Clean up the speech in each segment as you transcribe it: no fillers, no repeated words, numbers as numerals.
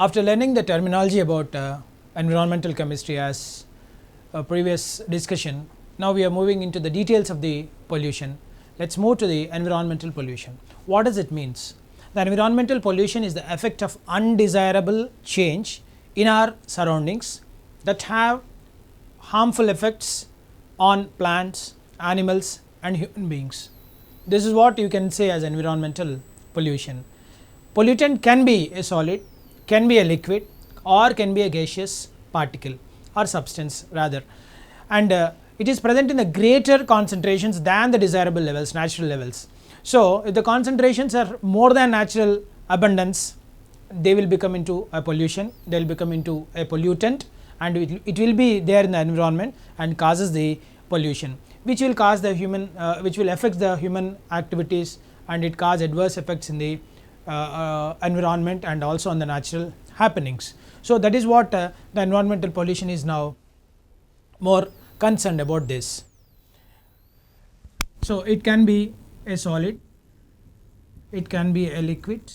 After learning the terminology about environmental chemistry as a previous discussion, now we are moving into the details of the pollution. Let's move to the environmental pollution. What does it means? The environmental pollution is the effect of undesirable change in our surroundings that have harmful effects on plants, animals and human beings. This is what you can say as environmental pollution. Pollutant can be a solid, can be a liquid, or can be a gaseous particle or substance rather, and it is present in the greater concentrations than the desirable levels, natural levels. So if the concentrations are more than natural abundance, they will become into a pollution, they will become into a pollutant, and it will be there in the environment and causes the pollution, which will cause the human which will affect the human activities, and it cause adverse effects in the environment and also on the natural happenings. So that is what the environmental pollution is now more concerned about this. So it can be a solid, it can be a liquid,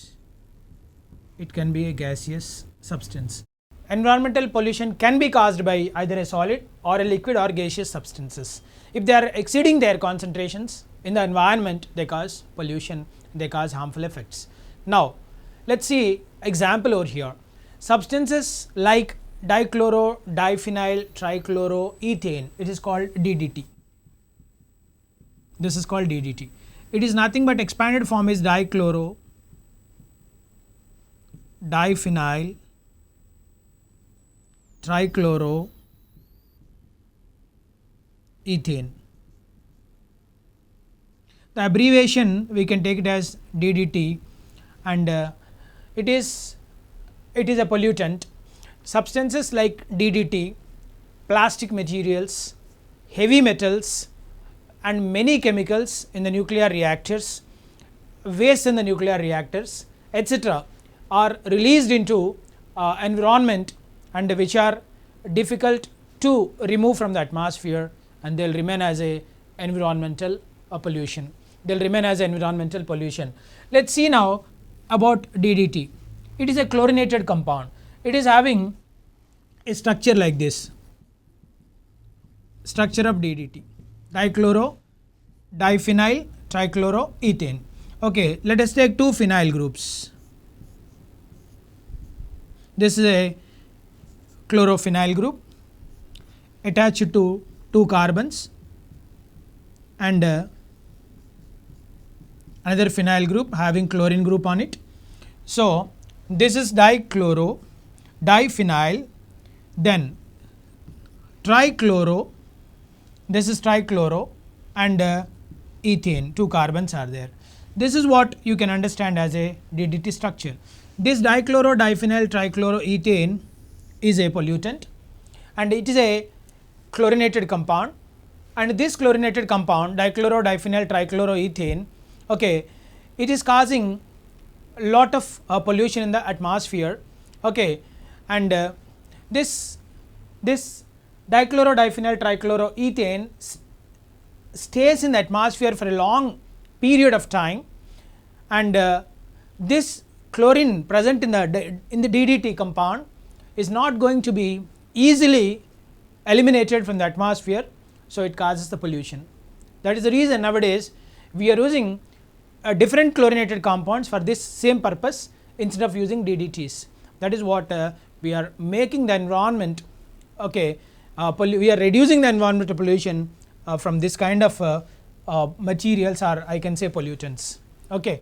it can be a gaseous substance. Environmental pollution can be caused by either a solid or a liquid or gaseous substances. If they are exceeding their concentrations in the environment, they cause pollution, they cause harmful effects. Now let's see example over here. Substances like dichloro, diphenyl, trichloroethane, it is called DDT. This is called DDT. It is nothing but expanded form is dichloro, diphenyl, trichloroethane. The abbreviation we can take it as DDT, and it is a pollutant. Substances like DDT, plastic materials, heavy metals and many chemicals in the nuclear reactors, waste in the nuclear reactors, etc. are released into environment, and which are difficult to remove from the atmosphere, and they will remain as a environmental pollution. They will remain as environmental pollution. Let us see now about DDT. It is a chlorinated compound. It is having a structure like this, structure of DDT, dichloro, diphenyl, trichloroethane. Okay, let us take two phenyl groups. This is a chlorophenyl group attached to two carbons, and another phenyl group having chlorine group on it. So this is dichloro, diphenyl, then trichloro, this is trichloro, and ethane, two carbons are there. This is what you can understand as a DDT structure. This dichloro, diphenyl, trichloroethane is a pollutant, and it is a chlorinated compound, and this chlorinated compound dichloro, diphenyl, trichloroethane, okay, it is causing a lot of pollution in the atmosphere, okay, and this dichloro, diphenyl, trichloroethane stays in the atmosphere for a long period of time, and this chlorine present in the DDT compound is not going to be easily eliminated from the atmosphere, so it causes the pollution. That is the reason nowadays we are using different chlorinated compounds for this same purpose instead of using DDTs. That is what we are making the environment, okay, we are reducing the environmental pollution from this kind of materials, or I can say pollutants. Okay.